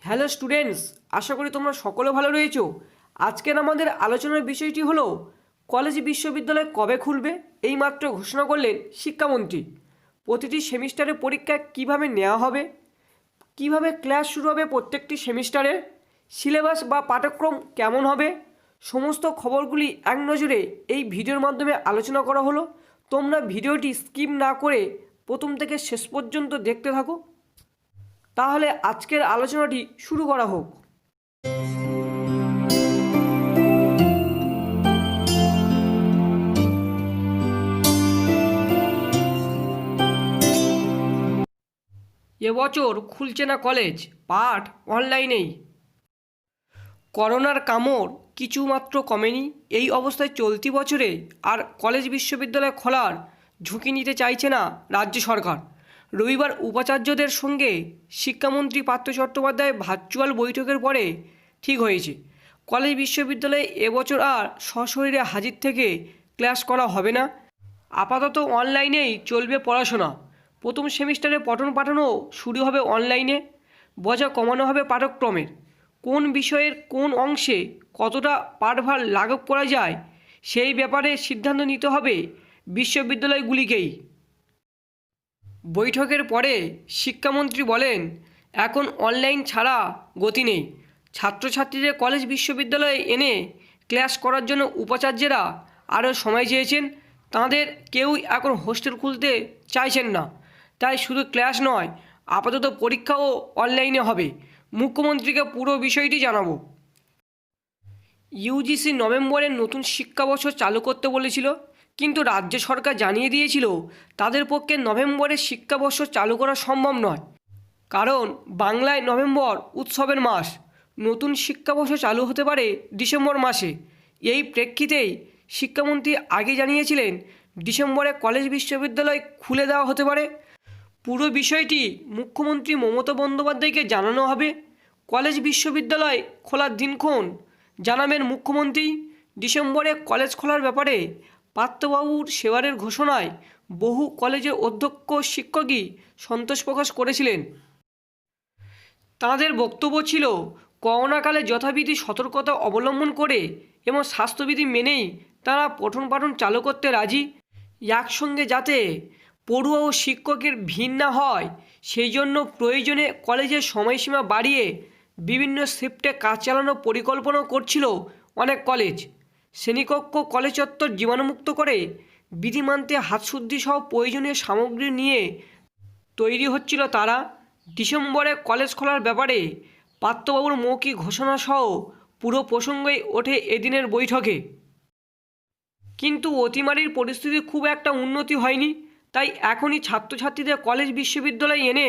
Hello students, আশা করি তোমরা সকলে ভালো রয়েছো। আজকের আমাদের আলোচনার বিষয়টি হলো কলেজ বিশ্ববিদ্যালয় কবে খুলবে এইমাত্র ঘোষণা করলেন শিক্ষামন্ত্রী। প্রতিটি সেমিস্টারে পরীক্ষা কিভাবে নেওয়া হবে, কিভাবে ক্লাস শুরু হবে প্রত্যেকটি সেমিস্টারে, সিলেবাস বা পাঠ্যক্রম কেমন হবে, সমস্ত খবরগুলি এক নজরে এই ভিডিওর মাধ্যমে আলোচনা করা হলো। তোমরা ভিডিওটি স্কিপ না করে প্রথম থেকে শেষ পর্যন্ত দেখতে থাকো। তাহলে আজকের আলোচনাটি শুরু করা হোক। এবছর খুলছে না কলেজ, পাঠ অনলাইনেই। করোনার কামড় কিছুমাত্র কমেনি। এই অবস্থায় চলতি বছরে আর কলেজ বিশ্ববিদ্যালয় খোলার ঝুঁকি নিতে চাইছে না রাজ্য সরকার। রবিবার উপাচার্যদের সঙ্গে শিক্ষামন্ত্রী পার্থ চট্টোপাধ্যায় ভার্চুয়াল বৈঠকের পরে ঠিক হয়েছে, কলেজ বিশ্ববিদ্যালয়ে এবছর আর সশরীরে হাজির থেকে ক্লাস করা হবে না। আপাতত অনলাইনেই চলবে পড়াশোনা। প্রথম সেমিস্টারে পঠন পাঠনও শুরু হবে অনলাইনে। বোঝা কমানো হবে পাঠ্যক্রমের। কোন বিষয়ের কোন অংশে কতটা পাঠভার লাঘব করা যায় সেই ব্যাপারে সিদ্ধান্ত নিতে হবে বিশ্ববিদ্যালয়গুলিকেই। বৈঠকের পরে শিক্ষামন্ত্রী বলেন, এখন অনলাইন ছাড়া গতি নেই। ছাত্রছাত্রীদের কলেজ বিশ্ববিদ্যালয়ে এনে ক্লাস করার জন্য উপাচার্যেরা আরও সময় চেয়েছেন। তাঁদের কেউই এখন হোস্টেল খুলতে চাইছেন না। তাই শুধু ক্লাস নয়, আপাতত পরীক্ষাও অনলাইনে হবে। মুখ্যমন্ত্রীকে পুরো বিষয়টি জানাবো। ইউজিসি নভেম্বরে নতুন শিক্ষাবর্ষ চালু করতে বলেছিল, কিন্তু রাজ্য সরকার জানিয়ে দিয়েছিল তাদের পক্ষে নভেম্বরে শিক্ষাবর্ষ চালু করা সম্ভব নয়, কারণ বাংলায় নভেম্বর উৎসবের মাস। নতুন শিক্ষাবর্ষ চালু হতে পারে ডিসেম্বর মাসে। এই প্রেক্ষিতেই শিক্ষামন্ত্রী আগে জানিয়েছিলেন ডিসেম্বরে কলেজ বিশ্ববিদ্যালয় খুলে দেওয়া হতে পারে। পুরো বিষয়টি মুখ্যমন্ত্রী মমতা বন্দ্যোপাধ্যায়কে জানানো হবে। কলেজ বিশ্ববিদ্যালয় খোলার দিনক্ষণ জানাবেন মুখ্যমন্ত্রী। ডিসেম্বরে কলেজ খোলার ব্যাপারে পার্থবাবুর সেবারের ঘোষণায় বহু কলেজের অধ্যক্ষ শিক্ষকই সন্তোষ প্রকাশ করেছিলেন। তাঁদের বক্তব্য ছিল, করোনাকালে যথাবিধি সতর্কতা অবলম্বন করে এবং স্বাস্থ্যবিধি মেনেই তারা পঠন পাঠন চালু করতে রাজি। একসঙ্গে যাতে পড়ুয়া ও শিক্ষকের ভিড় না হয় সেই জন্য প্রয়োজনে কলেজের সময়সীমা বাড়িয়ে বিভিন্ন শিফটে কাজ চালানোর পরিকল্পনা করছিল অনেক কলেজ। শ্রেণীকক্ষ কলেজ চত্বর জীবাণুমুক্ত করে বিধি মানতে হাতশুদ্ধি সহ প্রয়োজনীয় সামগ্রী নিয়ে তৈরি হচ্ছিল তারা। ডিসেম্বরে কলেজ খোলার ব্যাপারে পার্থবাবুর মৌখিক ঘোষণা সহ পুরো প্রসঙ্গই ওঠে এদিনের বৈঠকে। কিন্তু অতিমারির পরিস্থিতি খুব একটা উন্নতি হয়নি। তাই এখনই ছাত্রছাত্রীদের কলেজ বিশ্ববিদ্যালয়ে এনে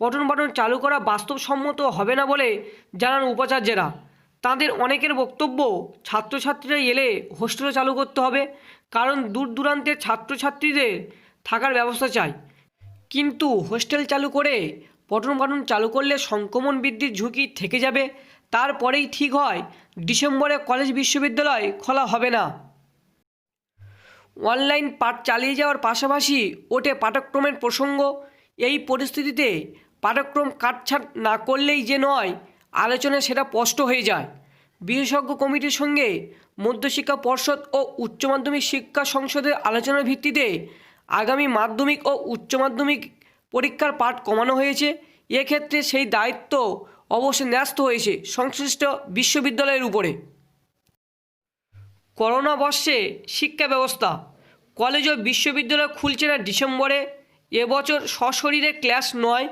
পঠন পাঠন চালু করা বাস্তবসম্মত হবে না বলে জানান উপাচার্যেরা। তাদের অনেকের বক্তব্য, ছাত্রছাত্রীরা এলে হোস্টেলও চালু করতে হবে, কারণ দূর দূরান্তের ছাত্রছাত্রীদের থাকার ব্যবস্থা চাই। কিন্তু হোস্টেল চালু করে পঠন পাঠন চালু করলে সংক্রমণ বৃদ্ধির ঝুঁকি থেকে যাবে। তারপরেই ঠিক হয় ডিসেম্বরে কলেজ বিশ্ববিদ্যালয় খোলা হবে না। অনলাইন পাঠ চালিয়ে যাওয়ার পাশাপাশি ওঠে পাঠ্যক্রমের প্রসঙ্গ। এই পরিস্থিতিতে পাঠ্যক্রম কাটছাঁট না করলেই যে নয়, আলোচনায় সেটা স্পষ্ট হয়ে যায়। বিশেষজ্ঞ কমিটির সঙ্গে মধ্যশিক্ষা পর্ষদ ও উচ্চ মাধ্যমিক শিক্ষা সংসদের আলোচনার ভিত্তিতে আগামী মাধ্যমিক ও উচ্চ মাধ্যমিক পরীক্ষার পাঠ কমানো হয়েছে। এক্ষেত্রে সেই দায়িত্ব অবশ্যই ন্যস্ত হয়েছে সংশ্লিষ্ট বিশ্ববিদ্যালয়ের উপরে। করোনা বর্ষে শিক্ষা ব্যবস্থা, কলেজ ও বিশ্ববিদ্যালয় খুলছে না ডিসেম্বরে। এবছর সশরীরে ক্লাস নয়,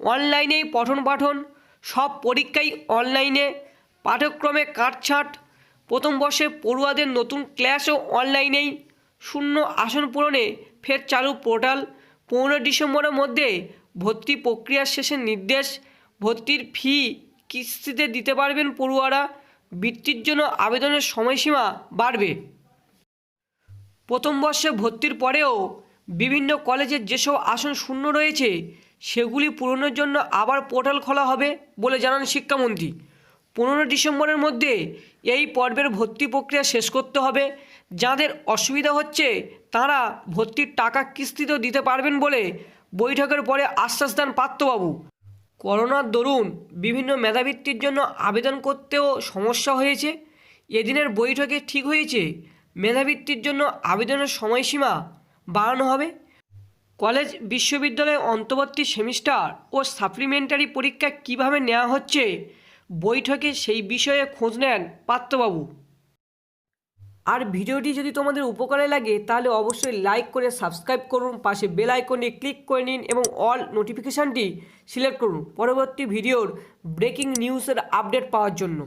অনলাইনেই পঠন পাঠন। সব পরীক্ষাই অনলাইনে, পাঠ্যক্রমে কাটছাঁট। প্রথম বর্ষে পড়ুয়াদের নতুন ক্লাসও অনলাইনেই। শূন্য আসন পূরণে ফের চালু পোর্টাল। 15 ডিসেম্বরের মধ্যে ভর্তি প্রক্রিয়া শেষের নির্দেশ। ভর্তির ফি কিস্তিতে দিতে পারবেন পড়ুয়ারা। বৃত্তির জন্য আবেদনের সময়সীমা বাড়বে। প্রথম বর্ষে ভর্তির পরেও বিভিন্ন কলেজের যেসব আসন শূন্য রয়েছে সেগুলি পূরণের জন্য আবার পোর্টাল খোলা হবে বলে জানান শিক্ষামন্ত্রী। 15 ডিসেম্বরের মধ্যে এই পর্বের ভর্তি প্রক্রিয়া শেষ করতে হবে। যাদের অসুবিধা হচ্ছে তারা ভর্তির টাকা কিস্তিতেও দিতে পারবেন বলে বৈঠকের পরে আশ্বাস দেন পার্থবাবু। করোনার দরুন বিভিন্ন মেধাবৃত্তির জন্য আবেদন করতেও সমস্যা হয়েছে। এদিনের বৈঠকে ঠিক হয়েছে মেধাবৃত্তির জন্য আবেদনের সময়সীমা বাড়ানো হবে। কলেজ বিশ্ববিদ্যালয়ে অন্তর্বর্তী সেমিস্টার ও সাপ্লিমেন্টারি পরীক্ষা কিভাবে নেওয়া হচ্ছে, বৈঠকে সেই বিষয়ে খোঁজ নেন পাত্রবাবু। আর ভিডিওটি যদি তোমাদের উপকারে লাগে তাহলে অবশ্যই লাইক করে সাবস্ক্রাইব করুন, পাশে বেল আইকনে ক্লিক করে নিন এবং অল নোটিফিকেশানটি সিলেক্ট করুন পরবর্তী ভিডিওর ব্রেকিং নিউজের আপডেট পাওয়ার জন্য।